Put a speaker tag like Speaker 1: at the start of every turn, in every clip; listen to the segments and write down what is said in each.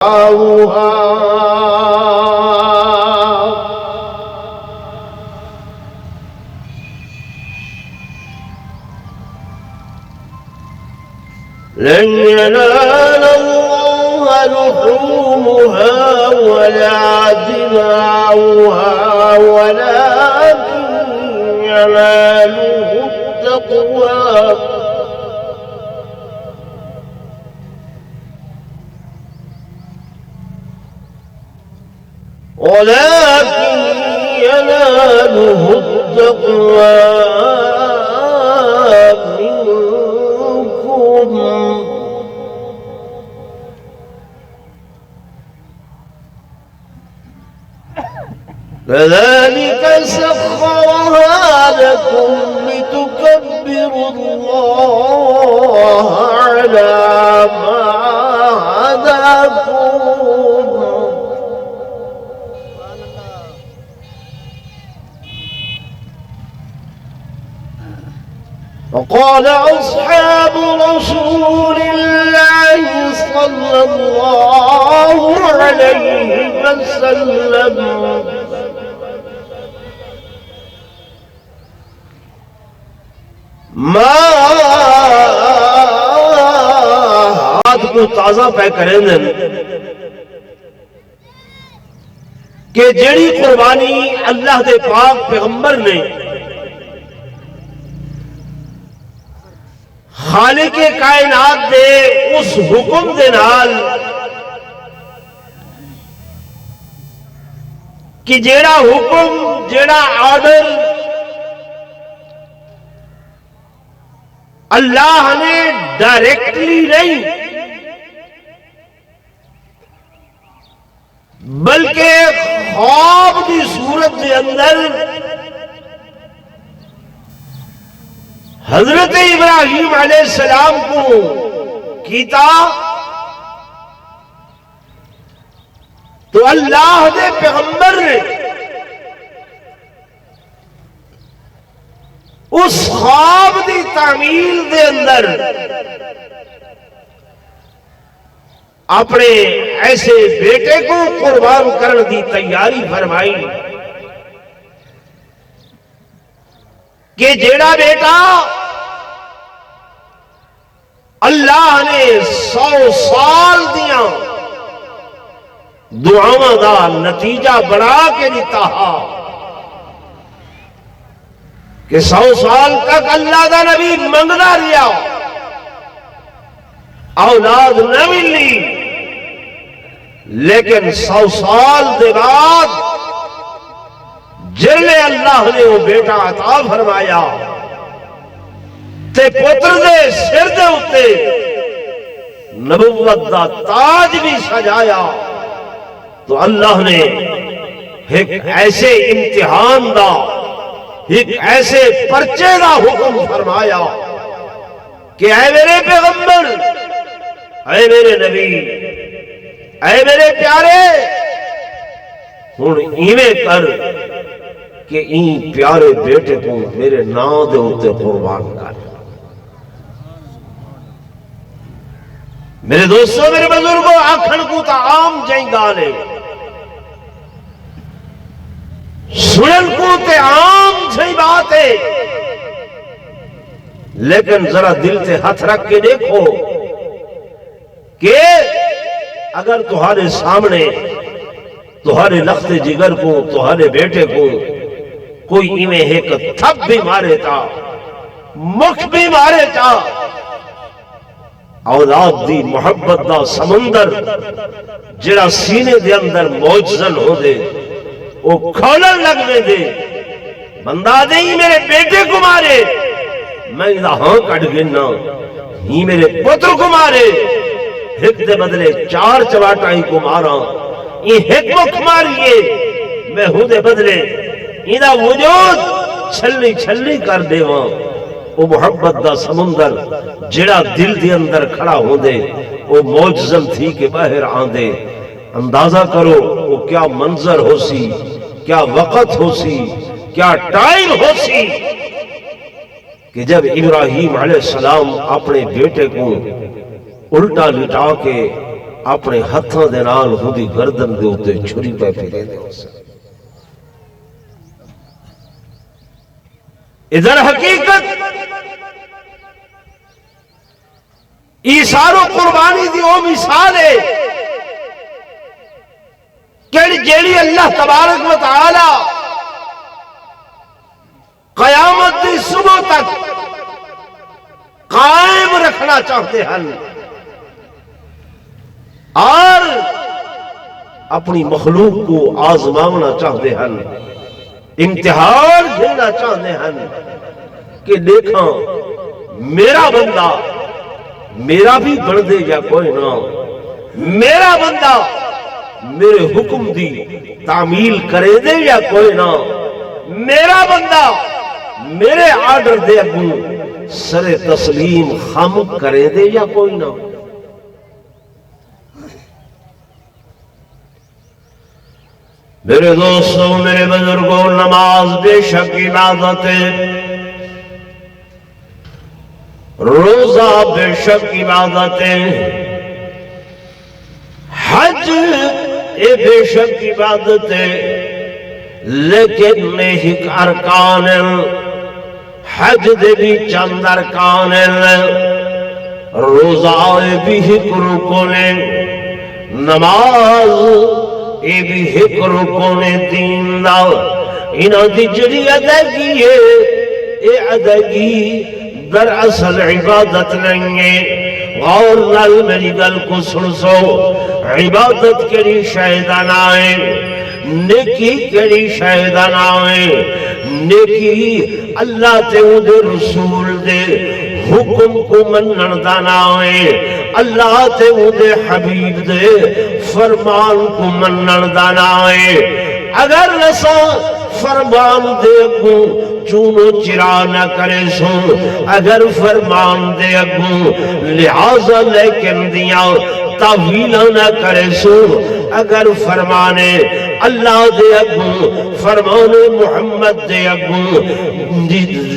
Speaker 1: لن ينال الله لحومها ولا دماؤها ولكن يناله التقوى منكم كذلك سخرها لكم لتكبروا الله على ما هداكم وقال أصحاب رسول الله صلى الله عليه وسلم ہاتھ کو تازہ پہ کریں دن کہ جڑی قربانی اللہ دے پاک پیغمبر نے خالق کائنات دے اس حکم دے نال کہ جیڑا حکم جیڑا آرڈر اللہ نے ڈائریکٹلی نہیں بلکہ خواب کی صورت کے اندر حضرت ابراہیم علیہ السلام کو کیتا تو اللہ دے پیغمبر نے اس خواب دی تعمیل دے اندر اپنے ایسے بیٹے کو قربان کرنے دی تیاری فرمائی کہ جیڑا بیٹا اللہ نے 100 سال دیاں دعاواں دا نتیجہ بنا کے دیتا کہ 100 سال تک اللہ دا نبی منگنا رہا اولاد نہ ملی لیکن 100 سال دے بعد جلے اللہ نے وہ بیٹا عطا فرمایا تے پتر دے سر دے اتے نبوت دا تاج بھی سجایا تو اللہ نے ایک ایسے امتحان دا ایک ایسے پرچے دا حکم فرمایا کہ اے میرے پیغمبر اے میرے نبی اے میرے پیارے ہن ایویں کر کہ این پیارے بیٹے کو میرے نام دے اتے قربان کر میرے دوستوں میرے بزرگوں آکھن کو تا عام جائیں گالے سنن کو تے عام جائیں بات ہے لیکن ذرا دل تے ہاتھ رکھ کے دیکھو کہ اگر تمہارے سامنے تمہارے لخت جگر کو تمہارے بیٹے کو کوئی ایویں ایک تھپ بھی مارے تا مکھ بھی مارے تا اولاد دی محبت دا سمندر جڑا سینے دے اندر موجزن ہو دے وہ کھولن لگ میں دے بندہ دے ہی میرے بیٹے کو مارے میں ادھا ہاں کٹ گنا ہی میرے پتر کو مارے ایک دے بدلے 4 چواٹائی کو مارا یہ ایک مکھ ماریے میں ہوں دے بدلے ادھا وجود چھلی چھلی کر دے وہاں وہ محبت دا سمندر جڑا دل دے اندر کھڑا ہو دے وہ موجزن تھی کہ باہر آن دے اندازہ کرو وہ کیا منظر ہو سی کیا وقت ہو سی کیا ٹائم ہو سی کہ جب ابراہیم علیہ السلام اپنے بیٹے کو الٹا لٹا کے اپنے ہاتھوں دے نال خودی گردن دے اوتے چھری پہ پھیرے دے ہو سکتے. ادھر حقیقت ایثار و قربانی دی او مثال ہے کہ جیڑی اللہ تبارک و تعالی قیامت دی صبح تک قائم رکھنا چاہتے ہیں اور اپنی مخلوق کو آزمانا چاہتے ہیں، امتحان گھننا چاہتے ہیں کہ دیکھاں میرا بندہ میرا بھی بن دے یا کوئی نہ، میرا بندہ میرے حکم دی تعمیل کرے دے یا کوئی نہ، میرا بندہ میرے آرڈر دے اگوں سر تسلیم خم کرے دے یا کوئی نہ. میرے دوستوں، میرے بزرگوں، نماز بے شک عبادت ہے، روزہ بے شک عبادت ہے، حج اے بے شک عبادت ہے، لیکن نیک ارکان حج دے بھی چند ارکان روزہ بھی ایک رکن نماز اے بھی ایک رکن دین دا. انہاں دی جڑی ادائیگی ہے اے ادائیگی دراصل عبادت نہیں ہے. غور نال میری گل کو سن سو، عبادت کیڑی شے دا نام ہے، نیکی کیڑی شے دا نام ہے. نیکی اللہ تے دے رسول دے حکم کو منن دا نام ہے، اللہ تے دے حبیب دے فرمان کو منن دا نام ہے. اگر نسا فرمان دے کو چونو چرا نہ کرے سو، اگر فرمان دے اگوں لہذا لیکن دیا تعویلہ نہ کرے سو، اگر فرمانے اللہ دے اگوں فرمان محمد دے اگوں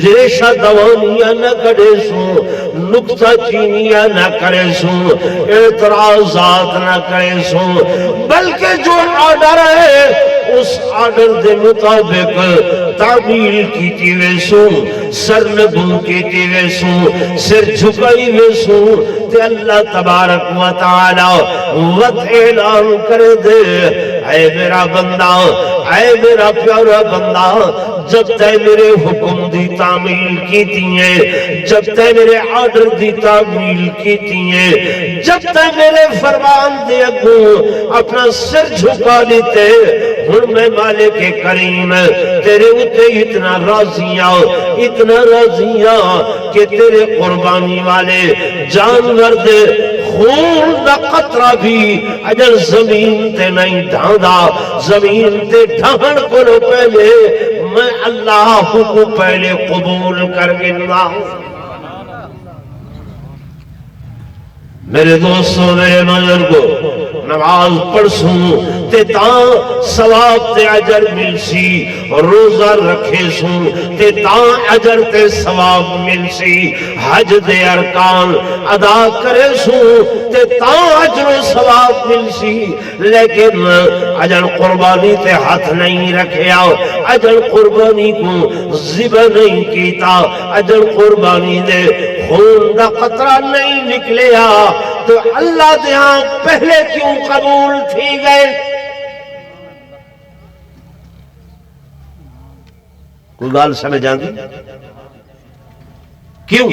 Speaker 1: ریشہ دوانیاں نہ کرے سو، نکتہ چینیاں نہ کرے سو، اعتراضات نہ کرے سو، بلکہ جو آرڈر ہے اس آرڈر دے مطابق تعمیل کیتی ویسو، سر نگوں کیتی ویسو، سر جھکائی ویسو، تے اللہ تبارک و تعالی وقت اعلان کر دے، اے میرا بندہ، اے میرا پیارا بندہ، جب تے میرے حکم دی تعمیل کیتی ہیں، جب تے میرے آرڈر دی تعمیل کیتی ہیں، جب تے میرے فرمان دے اگوں اپنا سر جھکا لیتے، ہن میں مالک کریم تیرے اتے اتنا راضیاں کہ تیرے قربانی والے جانور دے خون دا قطرہ بھی اجل زمین تے نہیں ڈھاندا، زمین تے ڈھان کو پہلے میں اللہ کو پہلے قبول کر گنا. میرے دوستوں، میرے بزرگوں، نماز پڑھسوں تے تاں ثواب تے اجر ملسی، روزہ رکھے سوں تے تاں اجر تے ثواب ملسی، حج دے ارکان ادا کرے سوں تے تاں اجر و ثواب ملسی. لیکن اجر قربانی تے ہاتھ نہیں رکھیا، اجر قربانی کو ذبح نہیں کیتا، اجر قربانی دے خون دا قطرہ نہیں نکلیا، تو اللہ دے ہاں پہلے کیوں قبول تھی گئے؟ کوئی گال سمجھ آندی؟ کیوں؟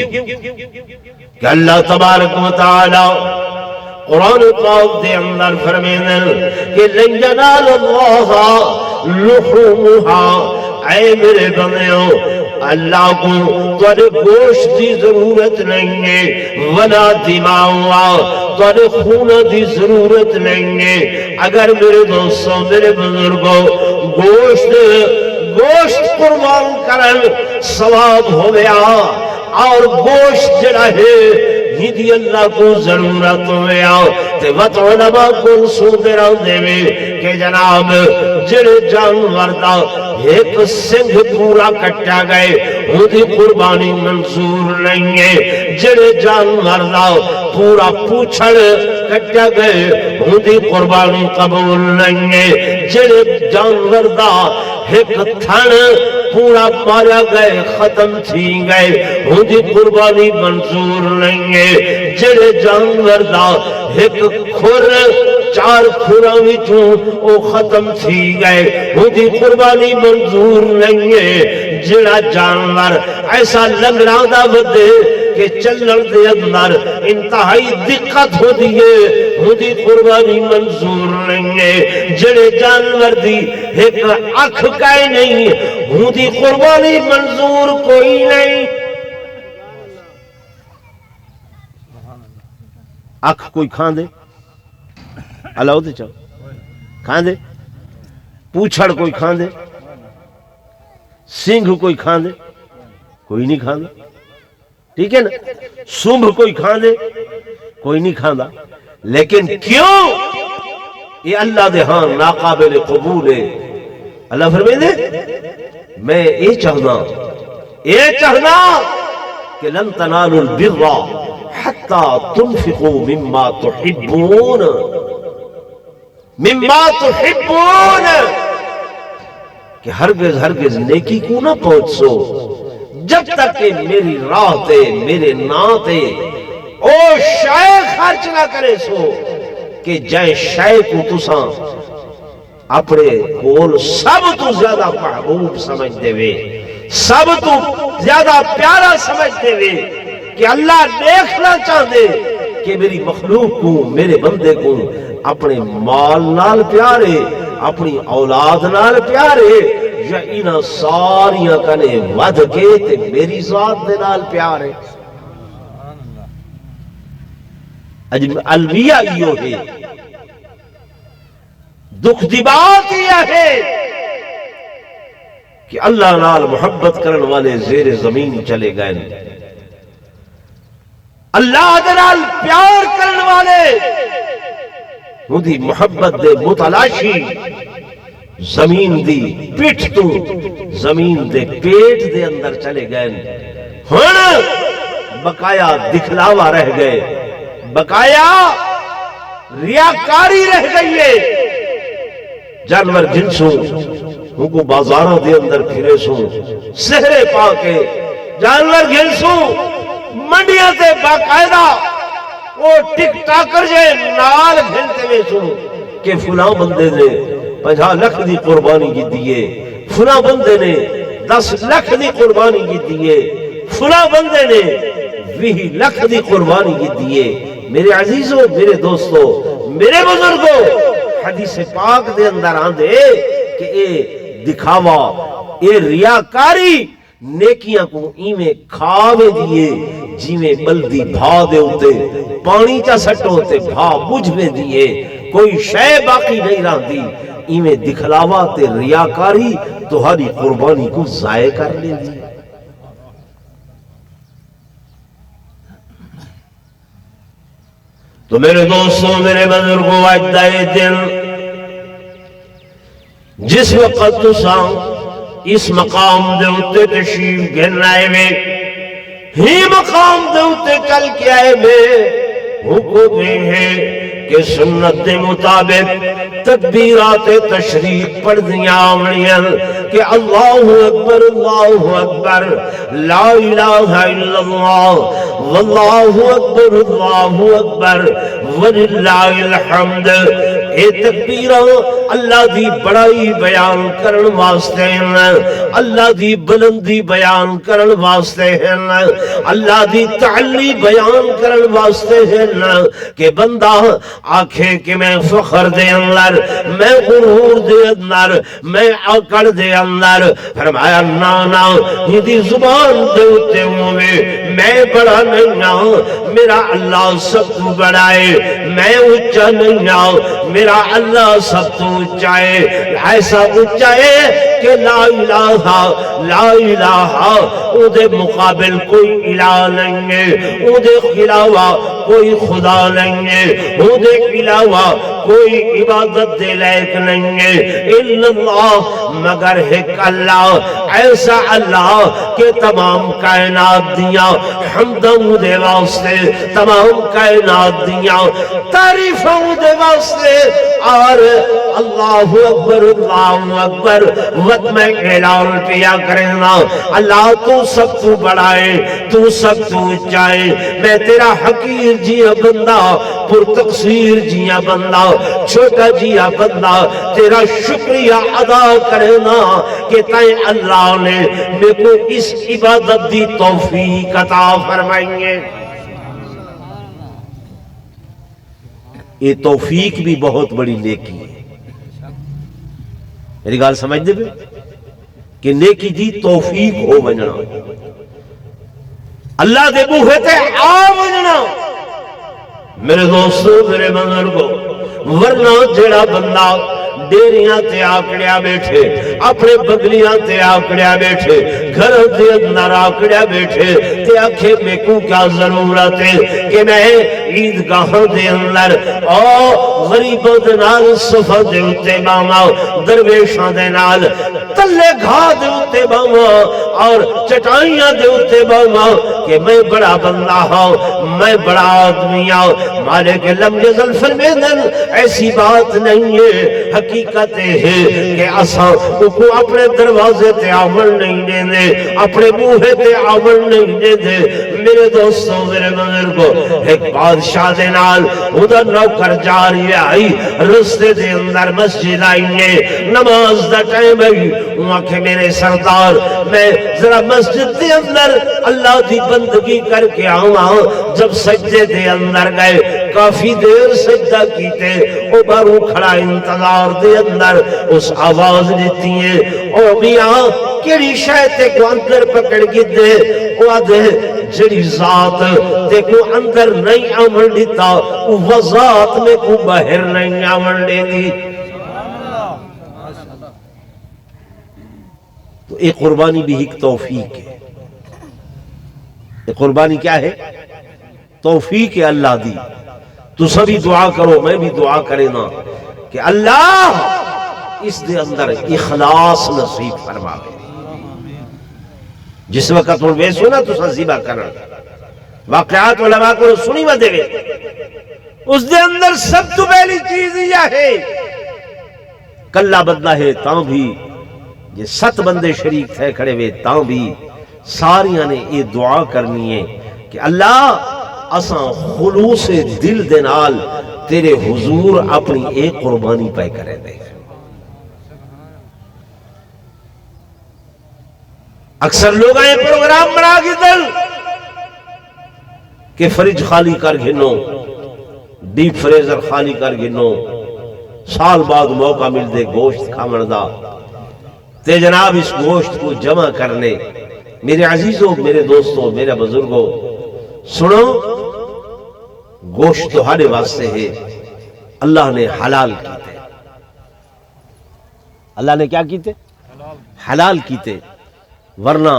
Speaker 1: کہ اللہ تبارک و تعالی قرآن پاک دے اندر فرمینے کہ لن ینال اللہ لحومها، اے میرے بندیوں اللہ کو تیرے گوشت دی ضرورت نہیں ہے، ولا دماؤ تیرے خون دی ضرورت نہیں ہے. اگر میرے دوستوں، میرے بزرگوں، گوشت قربان کرن ثواب ہو گیا، اور گوشت جڑا ہے ہی دی اللہ کو ضرورت ہوئے آؤ تے وط علماء کو سوندے رہو دے میں کہ جناب جڑے جانور دا ایک سنگھ پورا کٹا گئے ہوں دی قربانی منظور نہیں ہے، جڑے جانور دا پورا پوچھڑ کٹا گئے ہوں دی قربانی قبول نہیں ہے، جڑے جانور دا ایک تھن پورا مارا گئے ختم تھی گئے ہوں دی قربانی منظور نہیں ہے، جڑے جانور دا ایک کھر چار کھراں وچوں او ختم تھی گئے ہوں دی قربانی منظور نہیں ہے، جڑا جانور ایسا لنگڑا دا ودے کہ چلن دے اندر انتہائی دقت ہو دیئے ہوں دی قربانی منظور نہیں ہے، جڑے جانور دی ایک اکھ کائے نہیں ہوں دی قربانی منظور کوئی نہیں۔ اکھ کوئی کھان دے اللہ ہوتے چاہو کھان دے، پوچھڑ کوئی کھان دے، سنگھ کوئی کھان دے، کوئی نہیں کھان دے، ٹھیک ہے نا، سنبھ کوئی کھان دے کوئی نہیں کھان دا، لیکن کیوں یہ اللہ دے ہاں ناقابل قبول ہے۔ اللہ فرمائے دے میں یہ چاہنا کہ لن تنالوا البر حتی تنفقوا مما تحبون کہ ہرگز نیکی کو نہ پہنچ سو جب تک کہ میری راہ تے میرے نام تے او شے خرچ نہ کرے سو کہ جائے شے کو تساں اپنے کول سب تو زیادہ محبوب سمجھ دے وے، سب تو زیادہ پیارا سمجھ دے وے کہ اللہ دیکھنا چاہ دے کہ میری مخلوق کو میرے بندے کو اپنے مال نال پیارے، اپنی اولاد نال پیارے، یا انہاں ساریاں کنے ود کے تے میری ذات دے نال پیارے۔ الویہ یہ ہے، دکھ دی بات یہ ہے کہ اللہ نال محبت کرن والے زیر زمین چلے گئے، اللہ دے نال پیار کرن والے دی محبت دے متلاشی زمین دی پیٹھ تو زمین دے پیٹ دے اندر چلے گئے، ہن بقایا دکھلاوا رہ گئے، بقایا ریاکاری رہ گئی ہے۔ جانور جنسوں ان کو بازاروں دے اندر پھرے سوں سہرے پا کے، جانور جنسوں منڈیاں تے باقاعدہ وہ ٹک ٹاکر جائے نال گھنٹے میں سوں کہ فلاں بندے نے 50 لاکھ دی قربانی کی دیئے، فلاں بندے نے 10 لاکھ دی قربانی کی دیئے، فلاں بندے نے 20 لاکھ دی قربانی کی دیئے۔ میرے عزیزوں، میرے دوستوں، میرے بزرگوں، حدیث پاک دے اندر آندے کہ اے دکھاوا، اے ریاکاری نیکیاں کو ایمیں کھاوے دیئے جیویں بلدی بھا دے ہوتے پانی چا سٹو ہوتے بھا بجھوے دیئے، کوئی شے باقی نہیں رہا دی، ایمیں دکھلاوا تے ریاکاری تمہاری قربانی کو ضائع کر لے دی۔ تو میرے دوستوں، میرے بزرگوں، اجدائے دل، جس وقت تساں اس مقام دے اتے تشریف گھن آئے میں ہی مقام دے اتے چل کے آئے میں حکم ہے کہ سنت دے مطابق تکبیرات تشریف پڑھ دیا آمنیاں کہ اللہ اکبر اللہ اکبر لا الہ الا اللہ واللہ اکبر اللہ اکبر وللہ الحمد۔ اے تکبیرہ اللہ دی بڑائی بیان کرن واسطے ہیں، اللہ دی بلندی بیان کرن واسطے ہیں، اللہ دی تعلی بیان کرن واسطے ہیں کہ بندہ آنکھیں کہ میں فخر دے اندر، میں غرور دے اندر، میں عقل دے اندر، فرمایا نانا یہ دی زبان دے اتے ہوئے میں بڑا نہیں ہوں، میرا اللہ سب تو بڑا ہے، میں اچھا نہیں ہوں، میرا اللہ سب تو اچھا ہے، ایسا اچھا ہے کہ لا الہ لا الہ او دے مقابل کوئی الہ نہیں ہے، او دے علاوہ کوئی خدا نہیں ہے، او دے علاوہ کوئی عبادت دے لائق نہیں ہے الا اللہ، مگر ایک اللہ، ایسا اللہ کہ تمام کائنات دیاں حمدوں دے واسطے، تمام کائنات دیاں تعریفوں دے واسطے، اور اللہ اکبر اللہ اکبر وقت میں اعلان کیا کرنا، اللہ تو سب تو بڑا ہے، تو سب تو اچائے، میں تیرا حقیر جیا بندہ، پر تقصیر جیا بندہ، چھوٹا جیا بندہ، تیرا شکریہ ادا کرنا کہ تائیں اللہ نے میں کو اس عبادت دی توفیق عطا فرمائی ہے۔ یہ توفیق بھی بہت بڑی نیکی ہے، میری گال سمجھ دے بھی کہ نیکی دی توفیق ہو بننا، اللہ دے بوہے تے آ بننا میرے دوستو میرے بزرگو، ورنہ جڑا بندہ ڈیریاں تے آکڑیا بیٹھے، اپنے بگلیاں تے آکڑیا بیٹھے، گھر دے اندر آکڑیا بیٹھے تے آکھے میں کو کیا ضرورت ہے کہ میں عیدگاہ دے اندر غریبوں دے نال صفہ دے اتے باما، درویشاں دے نال تلے گھا دے اتے باما اور چٹائیاں دے اتے باما کہ میں بڑا بندہ ہوں، میں بڑا آدمی ہوں۔ مالک لم یزل فرمیدن ایسی بات نہیں ہے، حقیقت ہے کہ اساں کو اپنے دروازے تے آمن نہیں دے دے، اپنے بوہے تے آمن نہیں دے دے۔ میرے دوستوں میرے بزرگوں، ایک بادشاہ دے نال ادھر نوکر جاری آئی، رستے دے اندر مسجد آئیے، نماز دا ٹائم ہے، وہاں کہ میرے سردار میں ذرا مسجد دے اندر اللہ دی بندگی کر کے آؤں۔ جب سجدے دے اندر گئے کافی دیر سجدہ کیتے، او بارو کھڑا انتظار دے اندر اس آواز دیتی ہے، او میاں کیڑی شاید کو اندر پکڑ کی دے، او آدھے جڑی ذات تے کو اندر نہیں آمن دیتا، وہ ذات میں کو باہر نہیں آمن دے دی۔ تو ایک قربانی بھی ایک توفیق ہے، ایک قربانی کیا ہے؟ توفیق ہے اللہ دی۔ تو سبھی دعا کرو، میں بھی دعا کرے نا کہ اللہ اس دے اندر اخلاص نصیب فرماوے۔ جس وقت ہوں ویسو نا تو ذبح کرنا، واقعات علماء کو سنی میں دے گے، اس دے اندر سب تو پہلی چیز یہ ہے کلہ بدلہ ہے، تاں بھی یہ 7 بندے شریک تھے کھڑے ہوئے، تاں بھی ساریاں نے یہ دعا کرنی ہے کہ اللہ اساں خلوص دل دے نال تیرے حضور اپنی ایک قربانی پہ کرے دے۔ اکثر لوگ آئے پروگرام بنا کی دل کہ فریج خالی کر گھنو، ڈیپ فریزر خالی کر گھنو، سال بعد موقع مل دے گوشت کھامن دا، تے جناب اس گوشت کو جمع کرنے۔ میرے عزیزوں میرے دوستوں میرے بزرگوں سنو، گوشت تمہارے واسطے ہے، اللہ نے حلال کیتے، اللہ نے کیا کیتے؟ حلال کیتے، ورنہ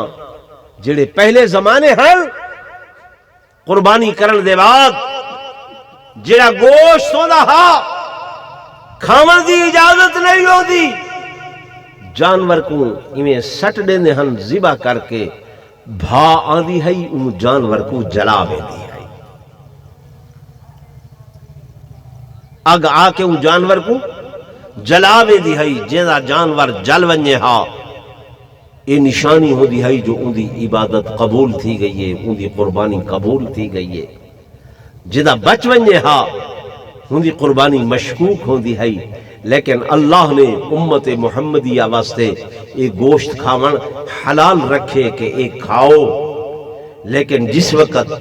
Speaker 1: جڑے پہلے زمانے ہیں قربانی کرن دے بعد جڑا گوشت ہوندا ہا کھاون دی اجازت نہیں ہوندی، جانور کو ایویں سٹ دیندے ہن ذبح کر کے، بھا آندی ہے ان جانور کو جلا ویندی ہے، اگ آ کے ان جانور کو جلا ویندی ہے، جیڑا جانور جل ونجے ہا یہ نشانی ہوندی ہے جو ان دی عبادت قبول تھی گئی ہے، ان دی قربانی قبول تھی گئی ہے۔ جدا بچ ونجے ہا ان دی قربانی مشکوک ہوندی ہے، لیکن اللہ نے امت محمدیہ واسطے یہ گوشت کھاون حلال رکھے کہ ایک کھاؤ، لیکن جس وقت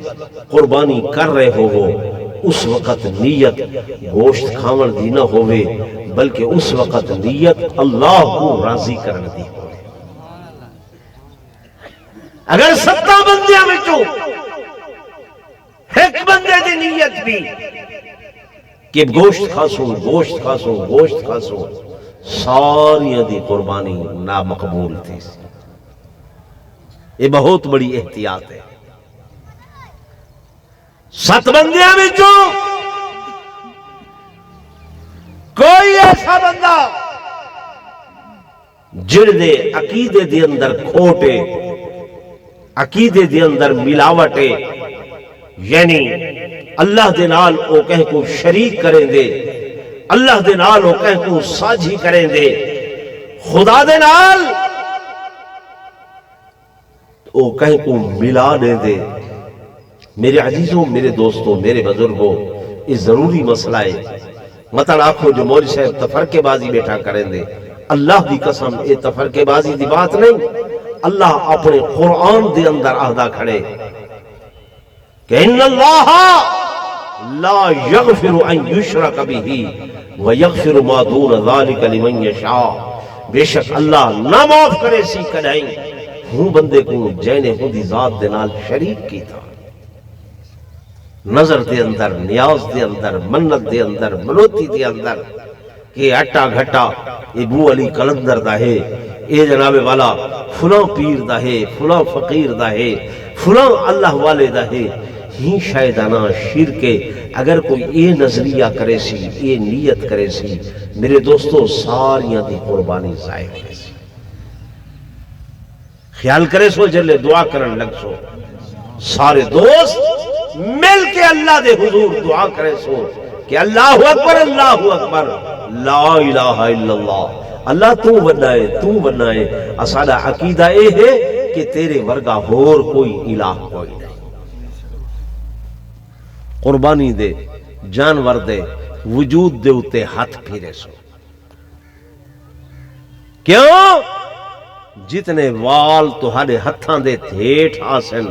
Speaker 1: قربانی کر رہے ہو اس وقت نیت گوشت کھاون دی نہ ہوئے، بلکہ اس وقت نیت اللہ کو راضی کرنے دی ہوئے۔ اگر 7 بندیاں بچوں ایک بندے دی نیت بھی کہ گوشت کھاسوں گوشت کھاسوں گوشت کھاسوں، ساریاں دی قربانی نامقبول تھی. یہ بہت بڑی احتیاط ہے. 7 بندیاں وچوں کوئی ایسا بندہ جڑ دے عقیدے دے اندر کھوٹے، عقیدے دے اندر ملاوٹے، یعنی اللہ دے نال او کہیں کو شریک کریں دے، اللہ دے نال او کہیں کو ساجھی کریں دے، خدا دے نال او کہیں کو ملا دے دے. میرے عزیزوں، میرے دوستوں، میرے بزرگوں، یہ ضروری مسئلہ ہے. مطلب آنکھو جو مولوی صاحب تفرقے بازی بیٹھا کریں دے، اللہ دی قسم یہ تفرقے بازی دی بات نہیں. اللہ اپنے قرآن دے اندر عہدہ کھڑے کہ ان اللہ لا یغفر ان یشرک بہ ویغفر ما دون ذلک لمن یشاء. بے شک اللہ نہ معاف کرے سی کدائیں ہوں بندے کو جینے ہوں دی ذات دے نال شریک کی تھا. نظر دے اندر، نیاز دے اندر، منت دے اندر، منوتی دے اندر کہ اٹا گھٹا ابو علی قلندر دا ہے، اے جناب والا فلاں پیر دا ہے، فلاں فقیر دا ہے، فلاں اللہ والے دا ہے. ہی شایدانہ شرکے اگر کوئی اے نظریہ کرے سی، اے نیت کرے سی، میرے دوستو ساریاں دی قربانی ضائع کرے سی. خیال کرے سو جلے دعا کرن لگ سو سارے دوست مل کے اللہ دے حضور دعا کرے سو کہ اللہ اکبر، اللہ اکبر، لا الہ الا اللہ. اللہ تو بنائے، تو بنائے. اساڑا عقیدہ اے ہے کہ تیرے ورگا ہور کوئی الہ کوئی نہیں. قربانی دے، جانور دے، وجود دے اتے ہاتھ پھیرے سو. کیوں؟ جتنے وال تہاڈے ہتھاں دے تھیٹ آسن،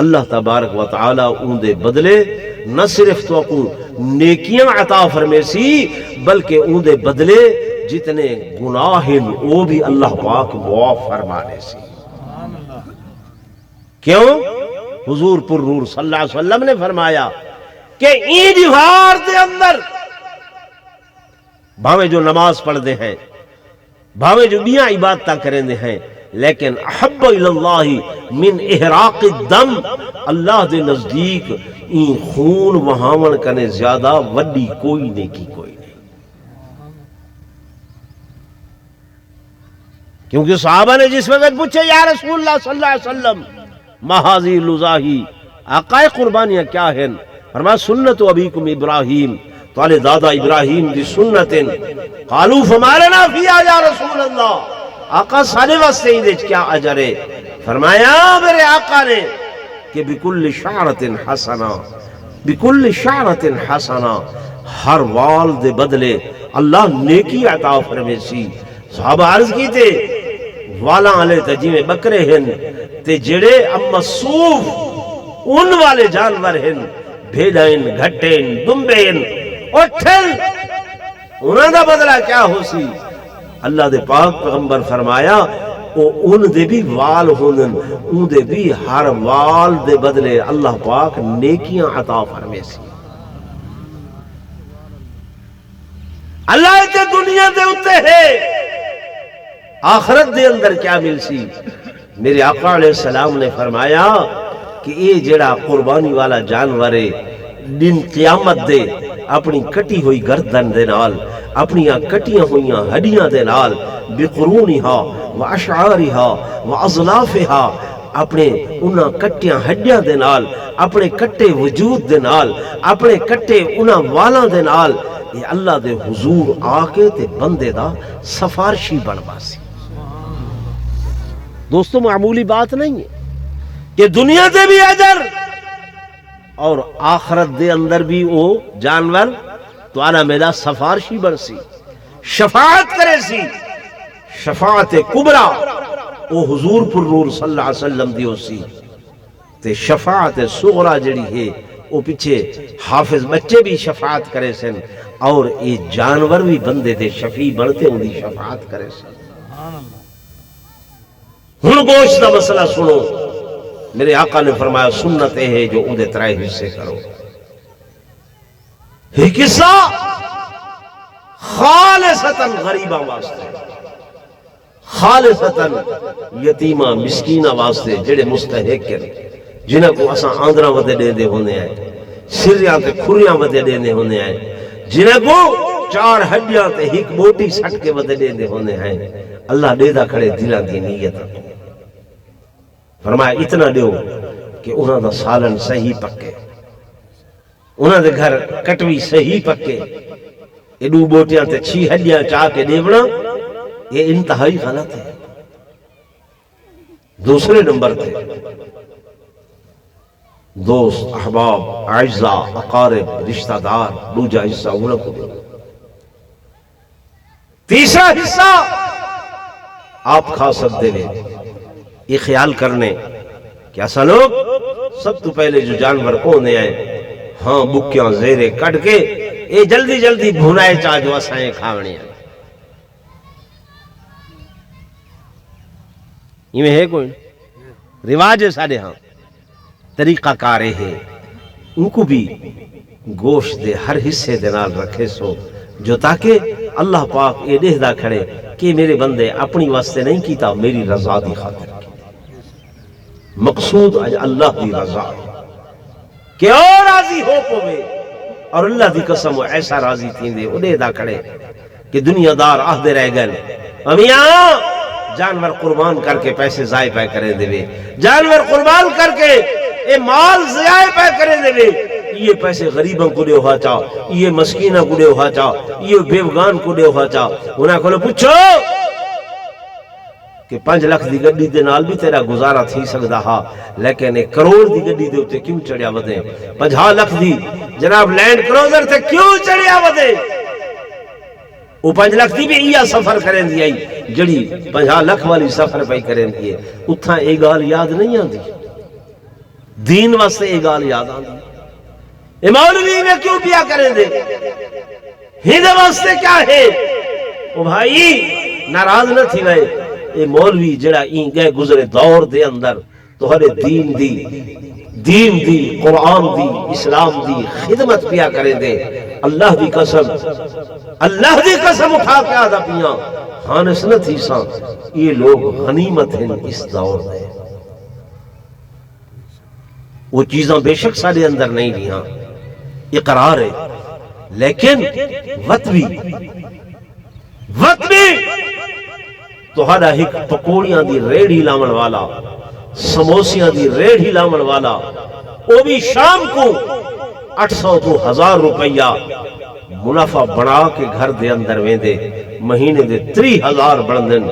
Speaker 1: اللہ تبارک و تعالی ان دے بدلے نہ صرف تو کو نیکیاں عطا فرمے سی بلکہ ان دے بدلے جتنے گناہ ہیں وہ بھی اللہ پاک معاف فرمانے سی. کیوں؟ حضور پر نور صلی اللہ علیہ وسلم نے فرمایا کہ این دیوار دے اندر بھاوے جو نماز پڑھ دے ہیں، بھاوے جو بیاں عبادتہ کریں دے ہیں، لیکن احب اللہ من احراق الدم، اللہ دے نزدیک این خون وہاون کنے زیادہ وڈی کوئی نیکی کوئی نہیں. کیونکہ صحابہ نے جس وقت پوچھے یا رسول اللہ صلی اللہ علیہ وسلم ما ہذی الضاحی، آقا قربانیاں کیا ہیں؟ فرمایا سنت ابیکم ابراہیم، تو علی دادا ابراہیم دی سنتن. قالوا فما لنا فیہا یا رسول اللہ، آقا سارے واسطے ہی کیا اجر ہے؟ فرمایا میرے آقا نے کہ بکل شعرت حسنہ، بکل شعرت حسنہ، ہر وال دے بدلے اللہ نیکی عطا فرمے سی. صحابہ عرض کی تے والاں والے تے جویں بکرے ہیں تے جڑے اما صوف ان والے جانور ہیں، بھیڑیں، گھٹیں، دمبیں، اٹھن، انہاں دا بدلہ کیا ہو سی؟ اللہ دے پاک پیغمبر فرمایا او ان دے بھی وال ہونن، ان دے بھی ہر وال دے بدلے اللہ پاک نیکیاں عطا فرمے سی. اللہ تے دنیا دے اتے ہے، آخرت دے اندر کیا مل سی؟ میرے آقا علیہ السلام نے فرمایا کہ یہ جڑا قربانی والا جانور ہے دن قیامت دے اپنی کٹی ہوئی گردن دے نال، اپنی کٹیاں ہوئیاں ہڈیاں دے نال، بقرونہا واشعارہا واضلافہا، اپنے انہاں کٹیاں ہڈیاں دے نال، اپنے کٹے وجود دے نال، اپنے کٹے انہاں والاں دے نال، یہ اللہ دے حضور آکے تے بندے دا سفارشی بنوا سی. دوستو معمولی بات نہیں ہے کہ دنیا دے بھی اجر اور آخرت دے اندر بھی وہ جانور تو آنا میرا سفارشی بن سی، شفاعت کرے سی. شفاعت کبرا وہ حضور پر نور صلی اللہ علیہ وسلم دی ہو سی، تے شفاعت صغرا جڑی ہے وہ پیچھے حافظ بچے بھی شفاعت کرے سن، اور یہ جانور بھی بندے دے شفیع بنتے ان دی شفاعت کرے سن. ہن گوشت دا مسئلہ سنو. میرے آقا نے فرمایا سنت ہے جو اندے ترائے حصے کرو. ایک حصہ خالص خالصتاً غریباں واسطے، خالصتاً یتیماں مسکیناں واسطے جڑے مستحق ہیں، جنہاں کو اساں آندراں ودے دے دے ہونے آئے، سریاں تے کھریاں ودے دے دے ہونے آئے، جنہاں کو 4 ہڈیاں تے ایک بوٹی سٹ کے ودے دے دے ہونے آئے۔ اللہ دے دا کھڑے دلاں دی نیت، فرمایا اتنا دیو کہ انہاں دا سالن صحیح پکے، انہاں دے گھر کٹوی صحیح پکے۔ یہ 2 بوٹیاں تے 6 ہڈیاں چاہ کے دیونا یہ انتہائی غلط ہے۔ دوسرے نمبر تے دوست، احباب، اعزاء، اقارب، رشتہ دار دوجا حصہ انہوں کو دے۔ تیسرا حصہ آپ کھا سکتے لے۔ یہ خیال کرنے کہ ایسا لوگ سب تو پہلے جو جانور کونے آئے، ہاں بکیاں زیرے کٹ کے یہ جلدی جلدی بھونائے چاہ جو اسائیں کھاونے ہیں۔ یہ میں ہے کوئی رواج ہے سارے ہاں، طریقہ کارے ہے، ان کو بھی گوشت دے ہر حصے دے نال رکھے سو، جو تاکہ اللہ پاک یہ دہدا کھڑے کہ میرے بندے اپنی واسطے نہیں کیتا، میری رضا دی خاطر کی، مقصود اللہ دی رضا کہ اور راضی ہو پوے، اور اللہ دی قسم ایسا راضی تھی دے وہ دہدا کھڑے کہ دنیا دار آہدے رہ گئے، امیاں جانور قربان کر کے پیسے ضائع پہ کریں دے، جانور قربان کر کے اے مال ضائع پہ کریں دے، یہ پیسے غریبوں کو دے ہوا چاہ، یہ مسکینہ کو دے ہوا چاہ، یہ بیوگان کو دے ہوا چاہ۔ انہاں کو پوچھو کہ 5 لاکھ دی گڈی دے نال بھی تیرا گزارا تھی سکدا ہا، لیکن 1 کروڑ دی گڈی دے اوتے کیوں چڑھیا ودے؟ 50 لاکھ دی جناب لینڈ کروزر تے کیوں چڑھیا ودے؟ وہ 5 لاکھ دی بھی یہ سفر کریں دی آئی، جڑی 50 لاکھ والی سفر پہ کریں دی ہے، اتھا ایک گال یاد نہیں آن دی، دین واسطے ایک گال یاد آن دی۔ اے مولوی میں کیوں پیا کریں دے؟ ہندے واسطے کیا ہے؟ وہ بھائی ناراض نہ تھی وے، اے مولوی جڑا این گئے گزرے دور دے اندر تو ہرے دین دی قرآن دی اسلام دی خدمت پیا کریں دے، اللہ دی قسم اٹھا کے آدھا پیاں خانس نہ تھی ساں، یہ لوگ غنیمت ہیں اس دور میں۔ وہ چیزاں بے شک سارے اندر نہیں رہاں، اقرار ہے، لیکن وقت بھی تو ہر ایک پکوڑیاں دی ریڑھی لاون والا، سموسیاں دی ریڑھی لاون والا، وہ بھی شام کو 800 تو 1000 روپیہ منافع بنا کے گھر دے اندر ویندے، مہینے دے 30,000 بڑھندن۔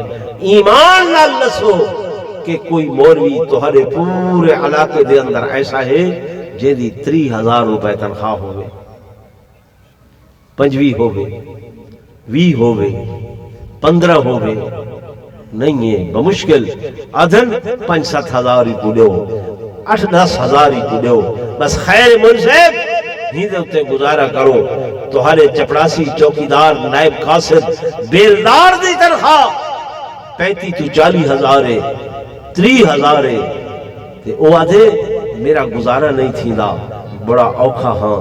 Speaker 1: ایمان نال لسو کہ کوئی مولوی تہارے پورے علاقے دے اندر ایسا ہے جے دی 30,000 روپے تنخواہ ہوئے، 25 ہوئے، 20 ہوئے، 15 ہوئے، نہیں ہے بمشکل ادھن 5-7 ہزار ہی کو دیو، 8-10 ہزار ہی کو دیو، بس خیر منصب ہی دے اتے گزارا کرو۔ تہارے چپڑاسی، چوکیدار، نائب قاصد، بیلدار دی تنخواہ 35 تو 40 ہزار ہے، 30 ہزار ہے، تے او آدھے میرا گزارا نہیں تھی دا، بڑا اوکھا ہاں۔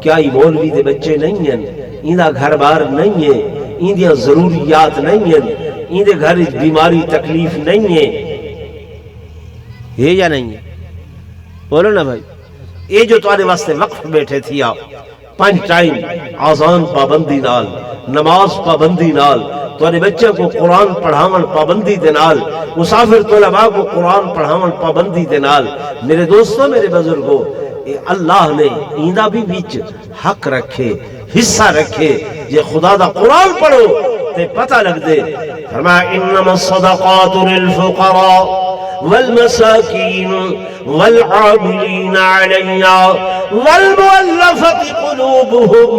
Speaker 1: کیا ہی مولوی دے بچے نہیں ہیں، ایندہ گھر بار نہیں ہے، ایندیاں ضروریات نہیں ہیں، ایندے گھر بیماری تکلیف نہیں ہے، یا نہیں ہے؟ بولو نا بھائی، یہ جو تمہارے واسطے وقف بیٹھے تھی آپ 5 ٹائم آذان پابندی نال، نماز پابندی نال، تمہارے بچے کو قرآن پڑھاون پابندی دے نال، مسافر طلباء کو قرآن پڑھاون پابندی دے نال، میرے دوستوں، میرے بزرگوں، اللہ نے ایندہ بھی بیچ حق رکھے، حصہ رکھے، یہ خدا دا قرآن پڑھو تے پتہ لگ دے۔ فرمایا انما الصدقات للفقراء والمساکین والعاملین علیہا والمؤلفة قلوبهم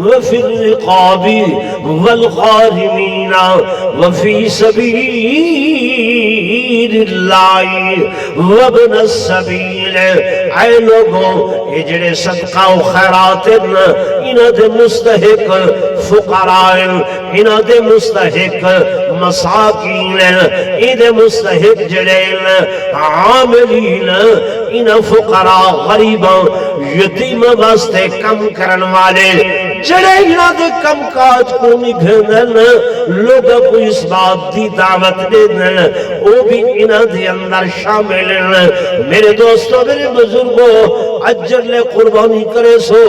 Speaker 1: وفي الرقاب والغارمین وفي سبیل اللہ وابن السبیل۔ اے لوگوں، یہ جڑے صدقہ و خیرات انہاں دے مستحق فقراء، انہاں دے مستحق مساکین، انہاں دے مستحق جڑے عاملین، انہاں فقراء غریباں یتیم واسطے کم کرن والے جڑے انہاں دے کم کاج کو نہیں بھیندن لوگوں کو اس بات دی دعوت دے دن وہ بھی انہاں دے اندر شامل ہیں میرے دوستو میرے بزرگوں اجر لے قربانی کرے سو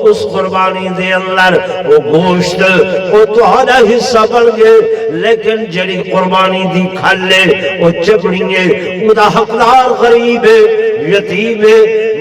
Speaker 1: اس قربانی دے اندر وہ گوشت وہ تہاڈا حصہ بن گئے لیکن جڑی قربانی دی کھلے وہ چپڑی ہے ادا حقدار غریب ہے یتیم ہے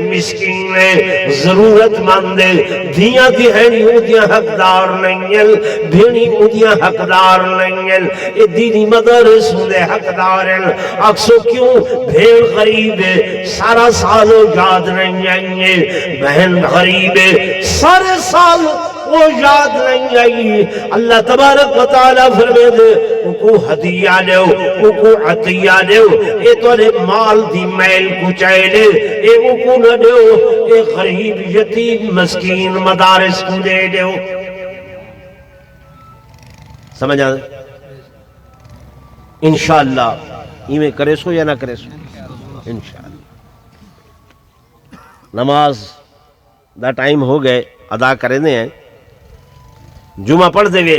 Speaker 1: مسکین ہے ضرورت مند ہے دھیاں دہنی اودیاں حقدار نہیں ہیں بھینی اودیاں حقدار نہیں ہیں یہ دینی مدارس دے حقدار ہیں اکسو کیوں بھیڑ غریب ہے سارا سال یاد نہیں آئیں بہن غریب ہے سارے سال وہ یاد نہیں آئی اللہ تبارک و تعالیٰ فرمے دے ان کو ہدیہ دیو ان کو عطیہ دیو اے توڑے مال دی میل کچھائے لے اے ان کو نہ دیو اے غریب یتیم مسکین مدارس کو دے دیو سمجھ آئے انشاءاللہ ایمیں کرے سو یا نہ کرے سو انشاءاللہ نماز دا ٹائم ہو گئے ادا کرنے ہیں جمعہ پڑھ دے گے